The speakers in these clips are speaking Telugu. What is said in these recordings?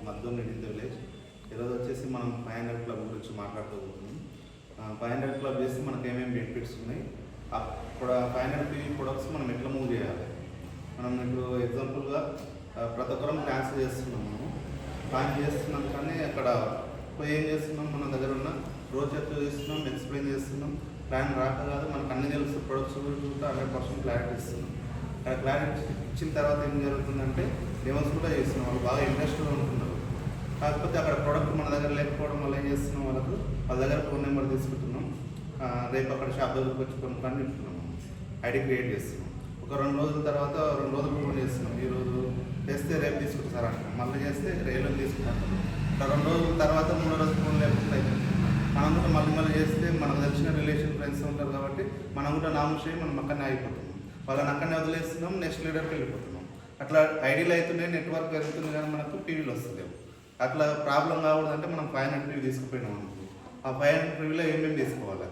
మద్దూరు నిడింత విలేజ్. ఈరోజు వచ్చేసి మనం 500 క్లబ్ గురించి మాట్లాడుకోబోతున్నాం. 500 క్లబ్ చేసి మనకు ఏమేమి బెనిఫిట్స్ ఉన్నాయి, అప్పుడు 500 పీవీ ప్రొడక్ట్స్ మనం ఎట్లా మూవ్ చేయాలి. మనం ఇప్పుడు ఎగ్జాంపుల్గా ప్రతి ఒక్కరం ప్లాన్స్ చేస్తున్నాం. మనం ప్లాన్ చేస్తున్నాం కానీ అక్కడ పోయి ఏం చేస్తున్నాం, మన దగ్గర ఉన్న రోజు చేస్తున్నాం, ఎక్స్ప్లెయిన్ చేస్తున్నాం. ప్లాన్ రాక కాదు, మనకు అన్ని తెలుసు, ప్రొడక్ట్స్ గురించి 100% క్లారిటీ ఇస్తున్నాం. క్లారిటీ ఇచ్చిన తర్వాత ఏం జరుగుతుందంటే డెమోస్ కూడా చేస్తున్నాం. వాళ్ళు బాగా ఇంట్రెస్ట్గా ఉంటున్నారు. కాకపోతే అక్కడ ప్రోడక్ట్ మన దగ్గర లేకపోవడం వల్ల ఏం చేస్తున్నాం, వాళ్ళ దగ్గర ఫోన్ నెంబర్ తీసుకుంటున్నాం. రేపు అక్కడ షాప్ దగ్గరకు వచ్చి కొనుక్కొని నింపుతున్నాము, ఐడి క్రియేట్ చేస్తున్నాం. ఒక 2 రోజుల తర్వాత 2 రోజులు ఫోన్ చేస్తున్నాం. ఈరోజు చేస్తే రేపు తీసుకుంటారు అంటాం, మళ్ళీ చేస్తే రేపు తీసుకుంటాం. 2 రోజుల తర్వాత 3వ రోజు ఫోన్ లేకుండా అయిపోతుంది. మనం కూడా మళ్ళీ చేస్తే మనకు తెలిసిన రిలేషన్ ఫ్రెండ్స్ ఉంటారు కాబట్టి మనం కూడా నామోషి మనం అక్కడనే అయిపోతున్నాం. వాళ్ళని అక్కడనే వదిలేస్తున్నాం, నెక్స్ట్ లీడర్కి వెళ్ళిపోతున్నాం. అట్లా ఐడీలు అవుతున్నాయి, నెట్వర్క్ పెరుగుతుంది, కానీ మనకు టీవీలు వస్తలేవు. అట్లా ప్రాబ్లం కాకూడదంటే మనం 500 పీవీ తీసుకుపోయినాం అనుకో, ఆ 500 పీవీలో ఏమేమి తీసుకోవాలి.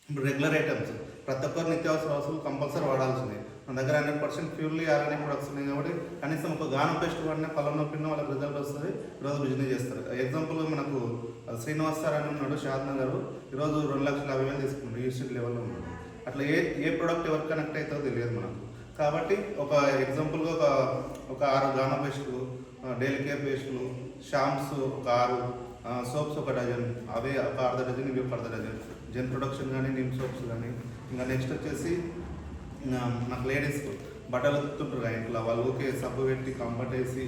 ఇప్పుడు రెగ్యులర్ ఐటమ్స్ ప్రతి ఒక్కరు నిత్యావసర వస్తువులు కంపల్సరీ వాడాల్సిందే. మన దగ్గర 100% ప్యూర్లీ ఆర్గానిక్ ప్రొడక్ట్స్ ఉన్నాయి కాబట్టి కనీసం ఒక గానం పేస్ట్ వాడినా పొలం నొప్పినా వాళ్ళకి రిజల్ట్ వస్తుంది. ఈరోజు బిజినెస్ చేస్తారు. ఎగ్జాంపుల్గా మనకు శ్రీనివాస్ సార్ అని ఉన్నాడు, షాద్నగర్ గారు. ఈరోజు 2,50,000 తీసుకున్నాడు, యూనివర్సిటీ లెవెల్లో ఉన్నాడు. అట్లా ఏ ప్రోడక్ట్ ఎవరికి కనెక్ట్ అవుతుందో తెలియదు మనకు. కాబట్టి ఒక ఎగ్జాంపుల్గా ఒక 6 గానం పేస్టులు, డైలీ కేర్ పేస్టులు, షాంప్స్ ఒక 6, సోప్స్ ఒక డజన్, అవే ఒక అర్ధ డజన్, ఇవి ఒక అర్ధ డజన్, జెన్ ప్రొడక్షన్ కానీ నిమ్ సోప్స్ కానీ. ఇంకా నెక్స్ట్ వచ్చేసి నాకు లేడీస్ బట్టలు ఉతుకుతుంటారు ఇంట్లో, వాళ్ళు ఊకే సబ్బు పెట్టి కంఫర్ట్ వేసి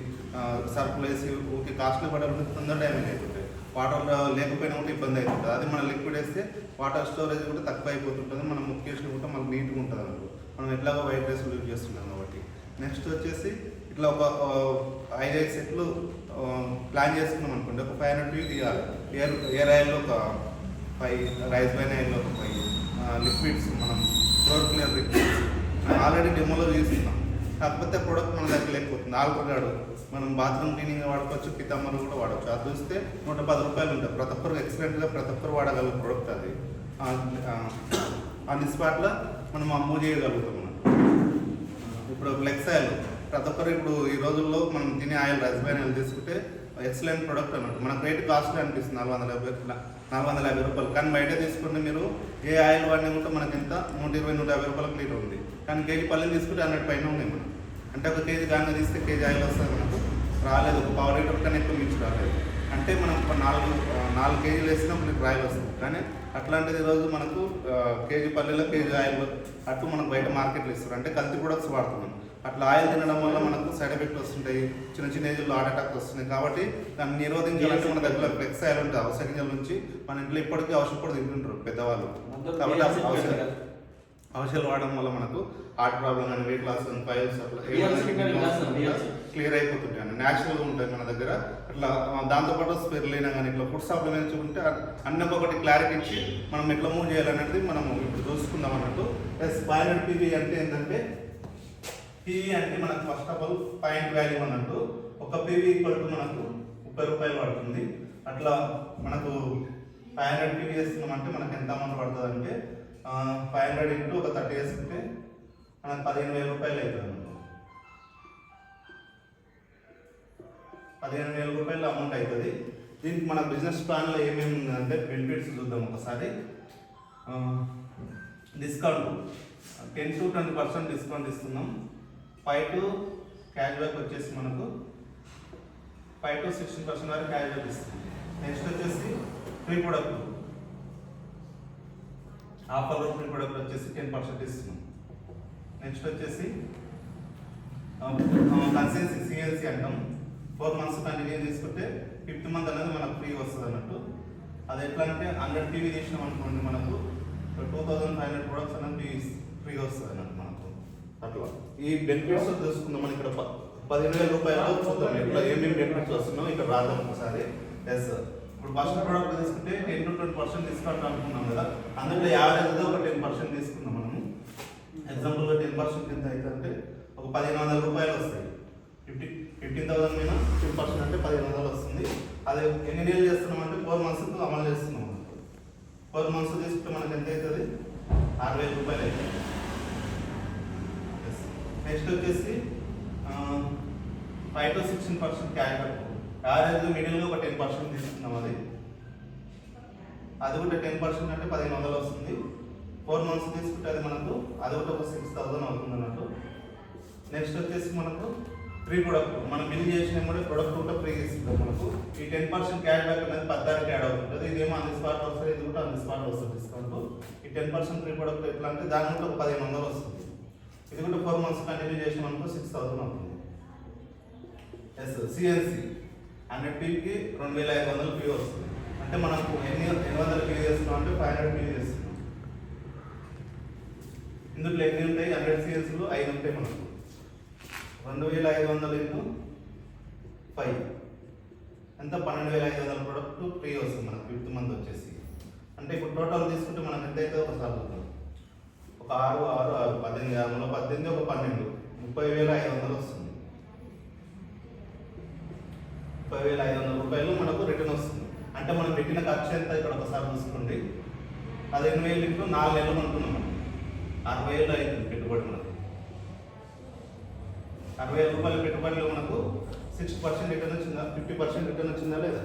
సర్ఫ్లు వేసి ఊకే కాస్ట్లీ బట్టలు తొందర డ్యామేజ్ అయిపోతాయి. వాటర్ లేకపోయినా కూడా ఇబ్బంది అవుతుంది. అది మనం లిక్విడ్ వేస్తే వాటర్ స్టోరేజ్ కూడా తక్కువ అయిపోతుంటుంది. మనం ముఖ్యంగా కూడా మనకు నీట్గా ఉంటుంది అనుకో. మనం ఎట్లాగో వైట్ డ్రెస్లు యూజ్ చేస్తున్నాం కాబట్టి. నెక్స్ట్ వచ్చేసి ఇట్లా ఒక 5 సెట్లు ప్లాన్ చేసుకున్నాం అనుకోండి. ఒక 500 పీవీ తీయాలి. ఎయిర్ ఆయిల్లో ఒక 5, రైస్ వైన్ ఆయిల్లో ఒక 5, లిక్విడ్స్ మనం ఫ్లోర్ క్లియర్ లిక్విడ్స్ ఆల్రెడీ డెమోలో చూస్తున్నాం. కాకపోతే ప్రోడక్ట్ మన దగ్గర లేకపోతుంది. ఆల్కగాడు మనం బాత్రూమ్ క్లీనింగ్ వాడుకోవచ్చు, పితాంబర్ కూడా వాడవచ్చు. అది చూస్తే 110 రూపాయలు ఉంటుంది. ప్రతి ఒక్కరు ఎక్సలెంట్గా ప్రతి ఒక్కరు వాడగల ప్రోడక్ట్ అది. ఆన్ ది స్పాట్లో మనం మూవ్ చేయగలుగుతాం. మనం ఇప్పుడు ఫ్లెక్స్ ఆయిల్ ప్రతి ఒక్కరు ఇప్పుడు ఈ రోజుల్లో మనం తినే ఆయిల్ రైస్బైన్ ఆయిల్ తీసుకుంటే ఎక్సలెంట్ ప్రోడక్ట్ అన్నట్టు. మనకు రేటు కాస్ట్లీ అనిపిస్తుంది, 450 రూపాయలు. కానీ బయట తీసుకుంటే మీరు ఏ ఆయిల్ వాడినా కూడా మనకి ఎంత 120-150 రూపాయలకు లీటర్ ఉంది. కానీ కేజీ పల్లెలు తీసుకుంటే 100 పైన ఉన్నాయి మనం. అంటే ఒక కేజీ గాను తీస్తే కేజీ ఆయిల్ వస్తుంది మనకు, రాలేదు. ఒక ½ లీటర్ కన్నా ఎక్కువ మించి రాలేదు. అంటే మనం 4 కేజీలు వేసినా మనకు ఆయిల్ వస్తుంది. కానీ అట్లాంటిది ఈరోజు మనకు కేజీ పల్లెలో కేజీ ఆయిల్ అట్టు మనకు బయట మార్కెట్లో ఇస్తారు. అంటే కల్తీ ప్రొడక్ట్స్ వాడుతున్నాం. అట్లా ఆయిల్ తినడం వల్ల మనకు సైడ్ ఎఫెక్ట్ వస్తుంటాయి, చిన్న ఏజ్లో హార్ట్ అటాక్ వస్తున్నాయి. కాబట్టి దాన్ని నిరోధించాలంటే మన దగ్గర ఫ్లెక్స్ ఆయిల్ ఉంటుంది. అవసర గింజల నుంచి మన ఇంట్లో ఇప్పటికీ ఔషధ కూడా తింటుంటారు పెద్దవాళ్ళు. కాబట్టి ఔషధాలు వాడడం వల్ల మనకు హార్ట్ ప్రాబ్లం కానీ, వెయిట్ లాస్ కానీ, ఫైల్స్ అట్లా క్లియర్ అయిపోతుంటాయి అని న్యాచురల్గా ఉంటాయి మన దగ్గర. అట్లా దాంతోపాటు స్పెర్లైనా కానీ ఇట్లా ఫుడ్ సప్లిమెంట్స్ ఉంటే అన్నీ ఒకటి క్లారిటీ ఇచ్చి మనం ఎట్లా మూవ్ చేయాలనేది మనం ఇప్పుడు చూసుకుందాం అన్నట్టు. 500 పీవీ అంటే ఏంటంటే, పీవీ అంటే మనకు first of all point value అన్నట్టు. ఒక పీవీ ఈక్వల్ టు మనకు 30 రూపాయలు పడుతుంది. అట్లా మనకు 500 పీవీ వేస్తున్నామంటే మనకు ఎంత అమౌంట్ పడుతుంది అంటే 500 ఇంటూ ఒక 30 వేసుకుంటే మనకు 15,000 రూపాయలు అవుతుంది. 15,000 రూపాయల అమౌంట్ అవుతుంది. దీనికి మన బిజినెస్ ప్లాన్లో ఏమేమి ఉందంటే బెనిఫిట్స్ చూద్దాం ఒకసారి. డిస్కౌంట్ 10 to 20% డిస్కౌంట్ ఇస్తున్నాం. 5 to క్యాష్ బ్యాక్ వచ్చేసి మనకు 5 to 16% వరకు క్యాష్ బ్యాక్ ఇస్తుంది. నెక్స్ట్ వచ్చేసి ఫ్రీ ప్రొడక్ట్ ఆఫర్లో ఫ్రీ ప్రొడక్ట్ వచ్చేసి 10% ఇస్తున్నాం. నెక్స్ట్ వచ్చేసి కన్సెన్సీ సిఎల్సి అంటాం. 4 months కంటిన్యూ తీసుకుంటే 5th month అనేది మనకు ఫ్రీ వస్తుంది అన్నట్టు. అది ఎట్లా అంటే 100 టీవీ తీసినాం అనుకోండి, మనకు 2,500 ప్రొడక్ట్స్ అనేది ఫ్రీ వస్తుంది అన్నట్టు మనకు. అట్లా ఈ బెనిఫిట్స్ తెలుసుకుందాం. మనం ఇక్కడ 15,000 రూపాయలు చూద్దాం ఇట్లా ఏమేమి బెనిఫిట్స్ వస్తున్నాం ఇక్కడ రాద్దాం ఒకసారి. ఎస్, ఇప్పుడు ఫస్ట్ ప్రోడక్ట్ తీసుకుంటే 10 to 20% డిస్కౌంట్ అనుకున్నాం కదా. అందులో యావరేజ్గా ఒక 10% తీసుకుందాం మనము. ఎగ్జాంపుల్గా 10% ఎంత అవుతుందంటే ఒక 1,500 రూపాయలు వస్తాయి. 15,000 మీద 10% అంటే 1,500 వస్తుంది. అది ఎన్ని నెలలు చేస్తున్నాం అంటే 4 months అమలు చేస్తున్నాం. 4 months తీసుకుంటే మనకి ఎంత అవుతుంది, 6,000 రూపాయలు అవుతుంది. నెక్స్ట్ వచ్చేసి 5 to 16% క్యాష్ బ్యాక్ యావరేజ్ మిడిల్గా ఒక 10% తీసుకున్నాం. అది కూడా 10% అంటే 1500 వస్తుంది. 4 months తీసుకుంటే అది మనకు అది కూడా ఒక 6000 అవుతుంది అన్నట్టు. నెక్స్ట్ వచ్చేసి మనకు ఫ్రీ ప్రొడక్ట్, మనం బిల్ చేసిన కూడా ప్రొడక్ట్ కూడా ఫ్రీ ఇస్తుంది మనకు. ఈ 10% క్యాష్ బ్యాక్ అనేది 10 యాడ్ అవుతుంది. ఇదేమో ఆన్ ది స్పాట్ వస్తుంది, ఇది కూడా ఆన్ ది స్పాట్ వస్తుంది డిస్కౌంట్. ఈ 10% ఫ్రీ ప్రొడక్ట్ ఎట్లా అంటే దాని కూడా ఒక 1500 వస్తుంది. ఇది కూడా 4 months కంటిన్యూ చేసిన మనకు 6000 అవుతుంది. ఎస్ సిఎన్సి 100 పీకి 2500 పీ వస్తుంది. అంటే మనకు 800 పీ చేస్తున్నాం అంటే 500 పీ చేస్తున్నాం. ఇందులో ఎన్ని ఉంటాయి? 100 సిఎన్సీలు 5 ఉంటాయి మనకు. 2500 ఇంటూ 5 ఎంత? 12500 ప్రొడక్ట్ ఫ్రీ వస్తుంది మనకు 5th month వచ్చేసి. అంటే ఇప్పుడు టోటల్ తీసుకుంటే మనకు ఎంత అయితే ఒకసారి ఒక 6 6 6 18 18 ఒక 12 30500 వస్తుంది. 30500 రూపాయలు మనకు రిటర్న్ వస్తుంది. అంటే మనం పెట్టిన ఖర్చు ఎంత ఇక్కడ ఒకసారి చూసుకోండి. 18000 ఇంటూ 4 నెలలు అనుకున్నాం మనం 60000 అవుతుంది పెట్టుబడి మనకు. 60000 రూపాయల పెట్టుబడిలో మనకు 60% రిటర్న్ వచ్చిందా? 50% రిటర్న్ వచ్చిందా లేదా?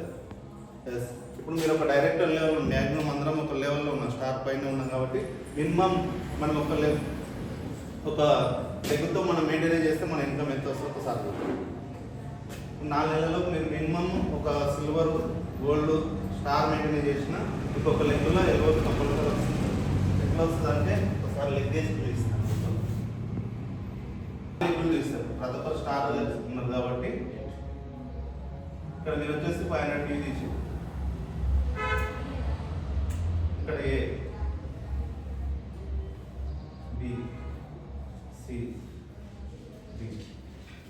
ఎస్. ఇప్పుడు మీరు ఒక డైరెక్టర్ లెవెల్, మ్యాక్సిమం అందరం ఒక లెవెల్లో ఉన్నాం, స్టార్ పైన ఉన్నాం కాబట్టి మినిమం మనం ఒక లెగ్తో మనం మెయింటైన్ చేస్తే మన ఇన్కమ్ ఎంత వస్తుందో ఒకసారి 4 నెలల్లో మీరు మినిమం ఒక సిల్వర్, గోల్డ్, స్టార్ మెయింటైన్ చేసిన ఇంకొక లెగ్లో ఎవరు కంపల్సరీ వస్తుంది. ఎట్లా వస్తుంది అంటే ఒకసారి లెగ్ వేసి చూపిస్తాను. చూస్తారు ప్రతి ఒక్క స్టార్ ఉన్నారు కాబట్టి ఇక్కడ మీరు వచ్చేసి 500 పీ తీసి ఇక్కడ ఏ బి సి డి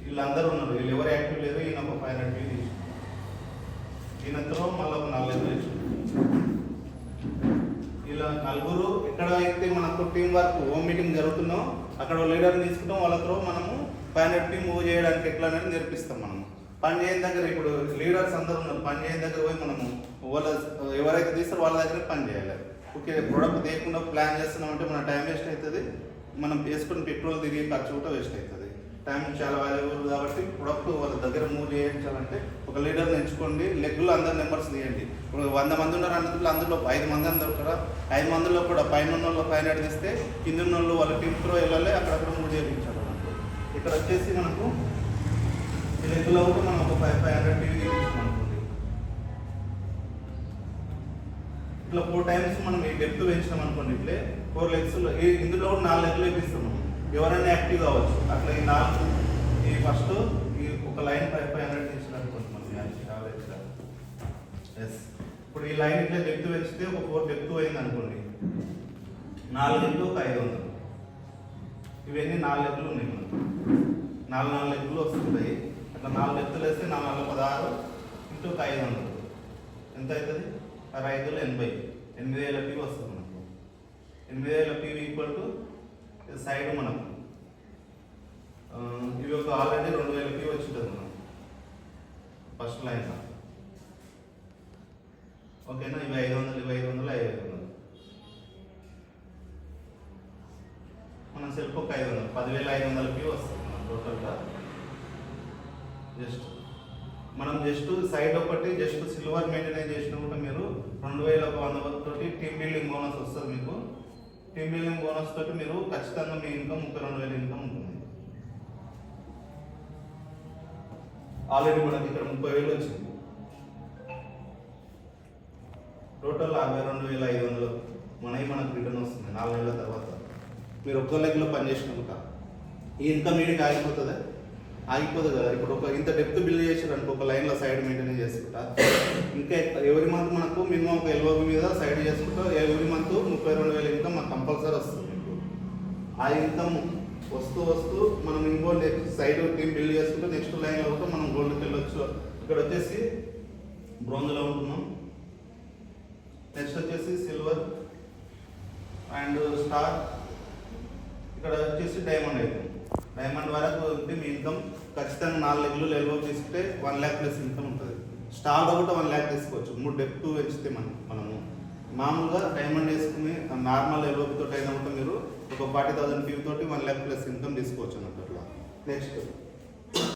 వీళ్ళందరూ ఉన్నారు. వీళ్ళు ఎవరు యాక్టివ్ లేరు. ఈయన ఒక 500 పీ తీసి ఈయనతో మళ్ళీ ఒక 4 వేసి ఇలా నలుగురు ఎక్కడ అయితే మనకు టీం వర్క్ హోమ్ మీటింగ్ జరుగుతుందో అక్కడ లీడర్ని తీసుకుంటాం. వాళ్ళతో మనము 500 పీ మూవ్ చేయడానికి ఎట్లా అనేది నేర్పిస్తాం. మనము పని చేయని దగ్గర ఇప్పుడు లీడర్స్ అందరూ ఉన్నారు. పని చేయని దగ్గర పోయి మనము వాళ్ళ ఎవరైతే తీస్తారో వాళ్ళ దగ్గర పని చేయాలి. ఓకే, ప్రొడక్ట్ తీయకుండా ప్లాన్ చేస్తున్నామంటే మన టైం వేస్ట్ అవుతుంది. మనం వేసుకుని పెట్రోల్ తిరిగి ఖర్చు కూడా వేస్ట్ అవుతుంది. టైం చాలా వాల్యుబుల్ కాబట్టి ప్రొడక్ట్ వాళ్ళ దగ్గర మూవ్ చేయించాలంటే ఒక లీడర్ని ఎంచుకోండి. లెగ్లో అందరు నెంబర్స్ తీయండి. ఇప్పుడు 100 మంది ఉన్నారు అన్నట్లు అందులో 5 మంది అందరు కదా. 5 మందిలో కూడా పైన ఉన్న వాళ్ళు 500 తీస్తే కింద ఉన్న వాళ్ళు వాళ్ళ టీంతో వెళ్ళాలి, అక్కడక్కడ మూవ్ చేయించాలి మనకు. ఇక్కడ వచ్చేసి మనకు ఈ లెగ్లో కూడా మనం ఒక 500 టీవీ తీయించాం అనుకోండి. ఇట్లా 4 టైమ్స్ మనం ఈ డెప్త్ పెంచినాం అనుకోండి. ఇట్లే 4 లెగ్స్లో ఇందులో కూడా 4 లెగ్లు వేపిస్తాం మనం. ఎవరైనా యాక్టివ్ కావచ్చు. అట్లా ఈ 4 ఈ ఫస్ట్ ఈ ఒక లైన్ 500 తీసిననుకోండి మనం యావరేజ్గా. ఎస్. ఇప్పుడు ఈ లైన్ ఇట్లా డెప్త్ పెంచితే ఒక 4 డెప్త్ అయింది అనుకోండి. 4 ఇంటూ ఒక 500. ఇవన్నీ 4 లెగ్లు ఉన్నాయి మనకు. 4 లెగ్లు వస్తుంటాయి. అట్లా 4 లెగ్లు వేస్తే 4 16 ఇంటూ ఒక 500 ఎంత అవుతుంది? 6580 8000 పీ వస్తుంది మనకు. 8000 పీ ఈక్వల్ టు సైడ్ మనకు ఇవి ఒక ఆల్రెడీ 2000 పీ వచ్చింటుంది మనం ఫస్ట్ లైన్. ఓకేనా? ఇవి 500 ఇవి 500 500 మనం సెల్ఫ్ ఒక 500 10500 పీ వస్తుంది మనం టోటల్గా. మనం సైడ్ ఒకటి సిల్వర్ మెయింటైన్ చేసిన కూడా మీరు 2100 తోటి టీమ్ బిల్డింగ్ బోనస్ వస్తుంది మీకు. టీమ్ బిల్డింగ్ బోనస్ తోటి మీరు ఖచ్చితంగా మీ ఇన్కమ్ 32,000 ఇన్కమ్ ఉంటుంది. ఆల్రెడీ మనకి ఇక్కడ 30,000 వచ్చింది. టోటల్ 52,500 మనకు రిటర్న్ వస్తుంది 4 నెలల తర్వాత. మీరు ఒక్క లెగ్లో పనిచేసినాక ఈ ఇన్కమ్ మీడికి ఆగిపోదు కదా. ఇప్పుడు ఒక ఇంత డెప్త్ బిల్డ్ చేసారు అనుకో, ఒక లైన్లో సైడ్ మెయింటైన్ చేసుకుంటా ఇంకా ఎవరి మంత్ మనకు మినిమం ఒక ఎల్ఓబి మీద సైడ్ చేసుకుంటా ఎవరి మంత్ 32,000 ఇన్కమ్ మనకు కంపల్సరీ వస్తుంది. మీకు ఆ ఇన్కమ్ వస్తూ మనం ఇంకో సైడ్ టీమ్ బిల్డ్ చేసుకుంటే నెక్స్ట్ లైన్లో కూడా మనం గోల్డ్కి వెళ్ళొచ్చు. ఇక్కడ వచ్చేసి బ్రోంజ్లో ఉంటున్నాం. నెక్స్ట్ వచ్చేసి సిల్వర్ అండ్ స్టార్. ఇక్కడ వచ్చేసి డైమండ్ అవుతుంది. డైమండ్ వరకు ఉంటే మీ ఇన్కమ్ ఖచ్చితంగా 4 లెగ్లు ఎల్ఓ తీసుకుంటే 1 lakh ప్లస్ ఇన్కమ్ ఉంటుంది. స్టార్ కూడా 1 lakh తీసుకోవచ్చు. 3 డెప్త్ పెంచితే మనము మామూలుగా డైమండ్ వేసుకుని నార్మల్ ఎల్ఓతో అయినా కూడా మీరు ఒక 40,000 పీ తోటి 1 lakh ప్లస్ ఇన్కమ్ తీసుకోవచ్చు అన్నట్టు. నెక్స్ట్